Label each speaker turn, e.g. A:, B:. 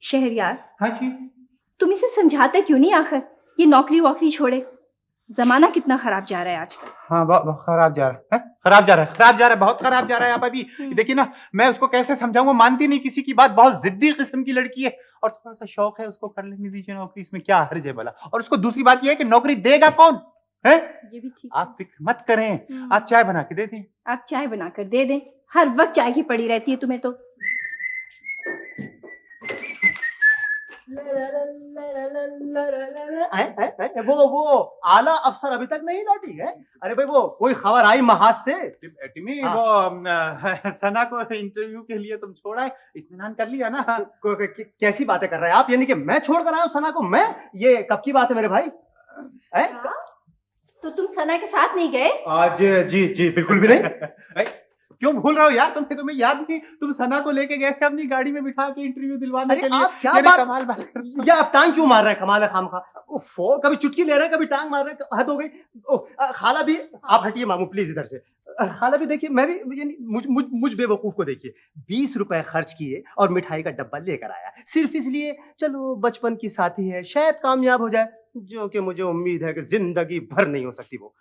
A: शहरयार,
B: हाँ जी।
A: तुम इसे समझाते क्यों नहीं आखिर? ये नौकरी वोकरी छोड़े। जमाना कितना खराब जा रहा है आजकल।
B: हाँ, बहुत खराब जा रहा है, खराब जा रहा है, बहुत खराब जा रहा है। आप अभी देखिए ना, मैं उसको कैसे समझाऊंगा, मानती नहीं किसी की बात, बहुत जिद्दी किस्म की लड़की है और थोड़ा सा शौक है उसको, कर लेने दीजिए नौकरी, इसमें क्या हर्ज है भला। और उसको दूसरी बात यह है कि नौकरी देगा कौन है?
A: ये भी ठीक।
B: आप फिक्र मत करें, आप चाय बना के दे दें।
A: आप चाय बनाकर दे दें, हर वक्त चाय की पड़ी रहती है तुम्हें तो।
C: वो आला अफसर अभी तक नहीं लौटी है। अरे भाई, वो कोई खबर आई महाज से?
B: टिमी, वो सना को इंटरव्यू के लिए तुम छोड़ा है, इत्मीनान कर लिया ना?
C: कैसी बातें कर रहे हैं आप? यानी कि मैं छोड़ कर आया हूँ सना को? मैं? ये कब की बात है मेरे भाई?
A: तो तुम सना के साथ नहीं गए?
C: आज जी जी बिल्कुल भी नहीं।
B: क्यों भूल रहे हो यार? तुम्हें याद नहीं, तुम सना को लेके गए थे अपनी गाड़ी में बिठा के इंटरव्यू दिलवाने के लिए।
C: आप क्या
B: मेरे
C: बात,
B: कमाल बात कर रहे हो।
C: या आप टांग क्यों मार रहे हैं? कमाल है खामखा। उफ़्फ़ो, कभी चुटकी ले रहे हैं, कभी टांग मार रहे हैं, हद हो गई। खाला भी, आप हटिए मामू प्लीज इधर से। खाला भी देखिए, मैं भी, यानी मुझ बेवकूफ को देखिए, 20 रुपए खर्च किए और मिठाई का डब्बा लेकर आया, सिर्फ इसलिए चलो बचपन की साथी है, शायद कामयाब हो जाए, जो कि मुझे उम्मीद है कि जिंदगी भर नहीं हो सकती वो।